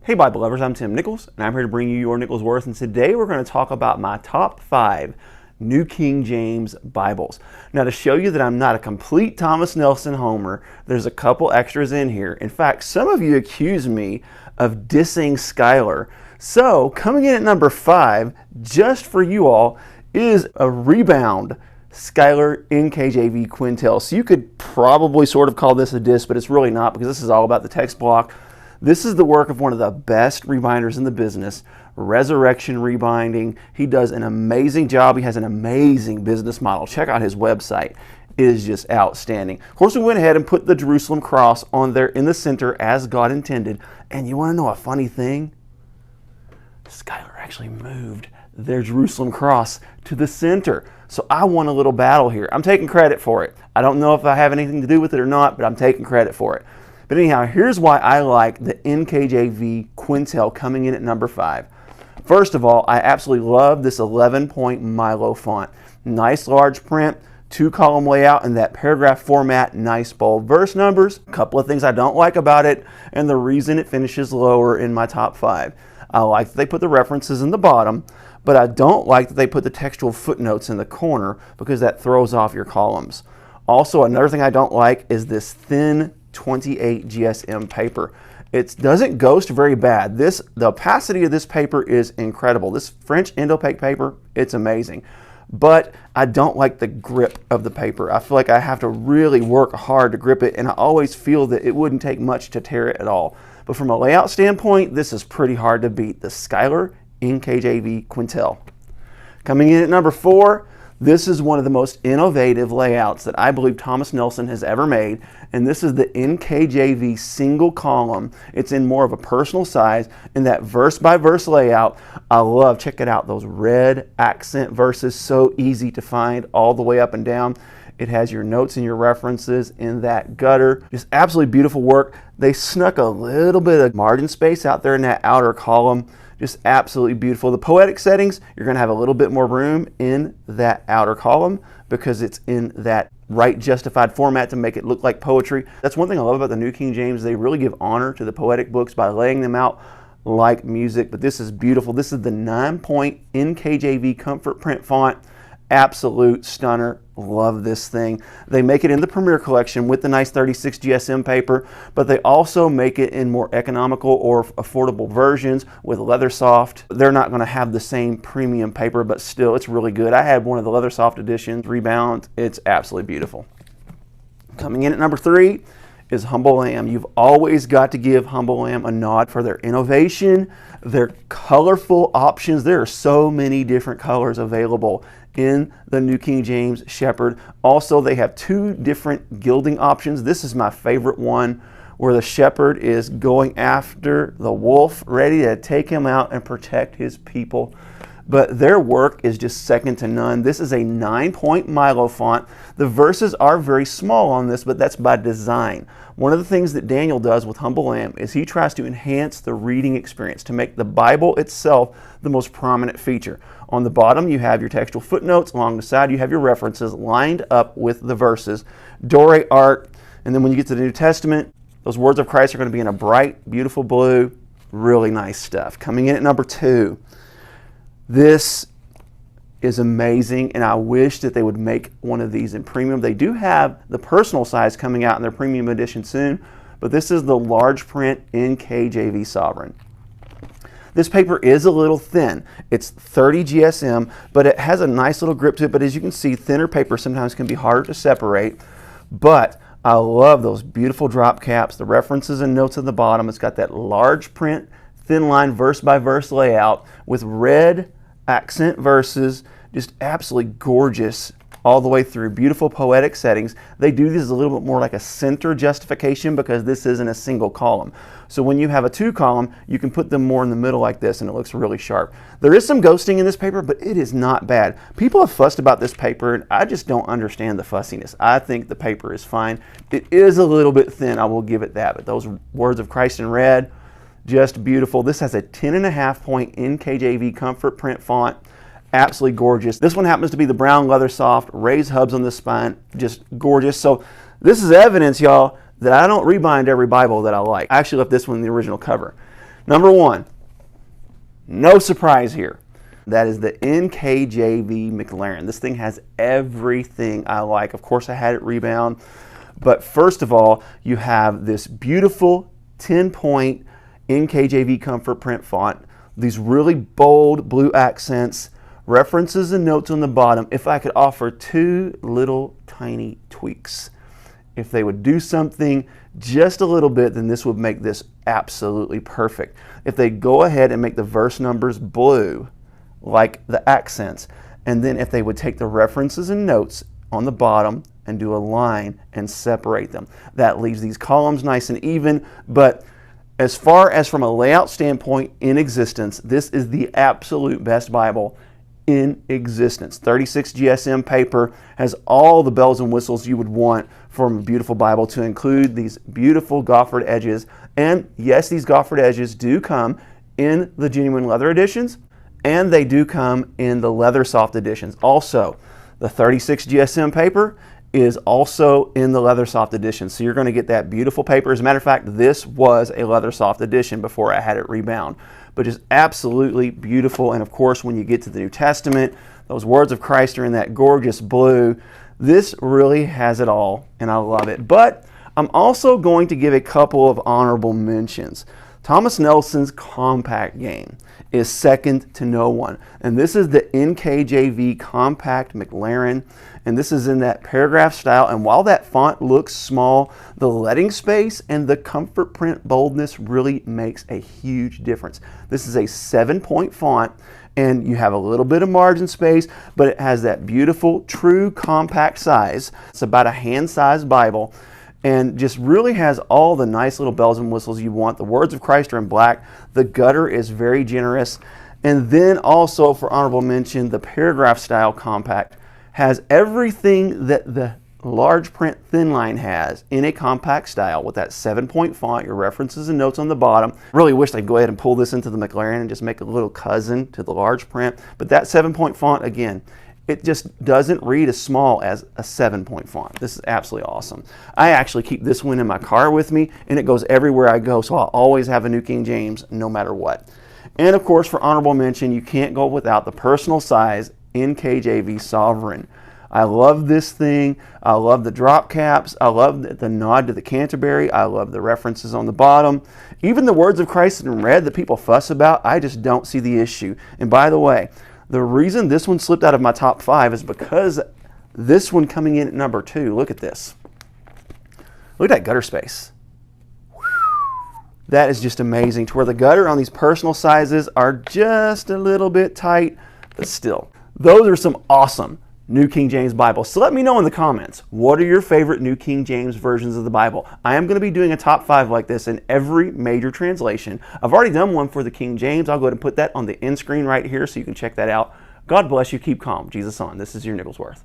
Hey Bible lovers, I'm Tim Nichols, and I'm here to bring you your Nichols Worth, and today we're going to talk about my top 5 New King James Bibles. Now, to show you that I'm not a complete Thomas Nelson homer, there's a couple extras in here. In fact, some of you accuse me of dissing Skyler. So, coming in at number 5, just for you all, is a rebound Skyler NKJV Quintel. So you could probably sort of call this a diss, but it's really not, because this is all about the text block. This is the work of one of the best rebinders in the business, Resurrection Rebinding. He does an amazing job. He has an amazing business model. Check out his website. It is just outstanding. Of course, we went ahead and put the Jerusalem cross on there in the center as God intended. And you want to know a funny thing? Skyler actually moved their Jerusalem cross to the center. So I won a little battle here. I'm taking credit for it. I don't know if I have anything to do with it or not, but I'm taking credit for it. But anyhow, here's why I like the NKJV Quintel coming in at number 5. First of all, I absolutely love this 11-point Milo font. Nice large print, 2-column layout, and that paragraph format, nice bold verse numbers. A couple of things I don't like about it, and the reason it finishes lower in my top 5. I like that they put the references in the bottom, but I don't like that they put the textual footnotes in the corner, because that throws off your columns. Also, another thing I don't like is this thin 28 GSM paper. It doesn't ghost very bad. The opacity of this paper is incredible. This French Indopaque paper, it's amazing. But I don't like the grip of the paper. I feel like I have to really work hard to grip it, and I always feel that it wouldn't take much to tear it at all. But from a layout standpoint, this is pretty hard to beat. The Skyler NKJV Quintel. Coming in at number 4, this is one of the most innovative layouts that I believe Thomas Nelson has ever made, and this is the NKJV single column. It's in more of a personal size, in that verse by verse layout. I love, check it out, those red accent verses, so easy to find all the way up and down. It has your notes and your references in that gutter. Just absolutely beautiful work. They snuck a little bit of margin space out there in that outer column. Just absolutely beautiful. The poetic settings, you're going to have a little bit more room in that outer column because it's in that right justified format to make it look like poetry. That's one thing I love about the New King James. They really give honor to the poetic books by laying them out like music. But this is beautiful. This is the 9-point NKJV comfort print font. Absolute stunner. Love this thing. They make it in the Premier Collection with the nice 36 GSM paper, but they also make it in more economical or affordable versions with leather soft. They're not going to have the same premium paper, but still, it's really good. I had one of the leather soft editions, Rebound. It's absolutely beautiful. Coming in at number 3 is Humble Lamb. You've always got to give Humble Lamb a nod for their innovation, their colorful options. There are so many different colors available in the New King James Shepherd. Also, they have 2 different gilding options. This is my favorite one, where the shepherd is going after the wolf, ready to take him out and protect his people. But their work is just second to none. This is a 9-point Milo font. The verses are very small on this, but that's by design. One of the things that Daniel does with Humble Lamb is he tries to enhance the reading experience, to make the Bible itself the most prominent feature. On the bottom, you have your textual footnotes. Along the side, you have your references lined up with the verses. Dore art. And then when you get to the New Testament, those words of Christ are going to be in a bright, beautiful blue. Really nice stuff. Coming in at number 2. This is amazing, and I wish that they would make one of these in premium. They do have the personal size coming out in their premium edition soon, but this is the large print NKJV Sovereign. This paper is a little thin. It's 30 GSM, but it has a nice little grip to it. But as you can see, thinner paper sometimes can be harder to separate. But I love those beautiful drop caps, the references and notes at the bottom. It's got that large print, thin line, verse by verse layout with red accent verses. Just absolutely gorgeous all the way through. Beautiful poetic settings. They do this a little bit more like a center justification because this isn't a single column. So when you have a 2-column, you can put them more in the middle like this and it looks really sharp. There is some ghosting in this paper, but it is not bad. People have fussed about this paper, and I just don't understand the fussiness. I think the paper is fine. It is a little bit thin, I will give it that, but those words of Christ in red, just beautiful. This has a 10.5-point NKJV comfort print font. Absolutely gorgeous. This one happens to be the brown leather soft, raised hubs on the spine, just gorgeous. So this is evidence, y'all, that I don't rebind every Bible that I like. I actually left this one in the original cover. Number one, no surprise here. That is the NKJV McLaren. This thing has everything I like. Of course, I had it rebound. But first of all, you have this beautiful 10-point NKJV comfort print font. These really bold blue accents, references and notes on the bottom. If I could offer two little tiny tweaks, if they would do something just a little bit, then this would make this absolutely perfect. If they go ahead and make the verse numbers blue, like the accents, and then if they would take the references and notes on the bottom and do a line and separate them, that leaves these columns nice and even. But as far as from a layout standpoint in existence, this is the absolute best Bible in existence. 36 GSM paper has all the bells and whistles you would want from a beautiful Bible, to include these beautiful goffered edges. And yes, these goffered edges do come in the genuine leather editions, and they do come in the leather soft editions. Also, the 36 GSM paper is also in the leather soft edition. So you're going to get that beautiful paper. As a matter of fact, this was a leather soft edition before I had it rebound. But just absolutely beautiful. And of course, when you get to the New Testament, those words of Christ are in that gorgeous blue. This really has it all, and I love it. But I'm also going to give a couple of honorable mentions. Thomas Nelson's compact game is second to no one. And this is the NKJV Compact McLaren. And this is in that paragraph style. And while that font looks small, the leading space and the comfort print boldness really makes a huge difference. This is a 7-point font, and you have a little bit of margin space, but it has that beautiful, true compact size. It's about a hand-sized Bible, and just really has all the nice little bells and whistles you want. The words of Christ are in black. The gutter is very generous. And then also, for honorable mention, the paragraph style compact has everything that the large print Thinline has in a compact style, with that 7-point font, your references and notes on the bottom. Really wish they'd go ahead and pull this into the McLaren and just make a little cousin to the large print. But that 7-point font, again, it just doesn't read as small as a 7-point font. This is absolutely awesome. I actually keep this one in my car with me, and it goes everywhere I go, so I'll always have a New King James no matter what. And of course, for honorable mention, you can't go without the personal size NKJV Sovereign. I love this thing. I love the drop caps. I love the nod to the Canterbury. I love the references on the bottom. Even the words of Christ in red that people fuss about, I just don't see the issue. And by the way, the reason this one slipped out of my top 5 is because this one coming in at number 2, look at this. Look at that gutter space. That is just amazing, to where the gutter on these personal sizes are just a little bit tight, but still. Those are some awesome New King James Bibles. So let me know in the comments, what are your favorite New King James versions of the Bible? I am going to be doing a top 5 like this in every major translation. I've already done one for the King James. I'll go ahead and put that on the end screen right here so you can check that out. God bless you. Keep calm. Jesus on. This is your Nicholsworth.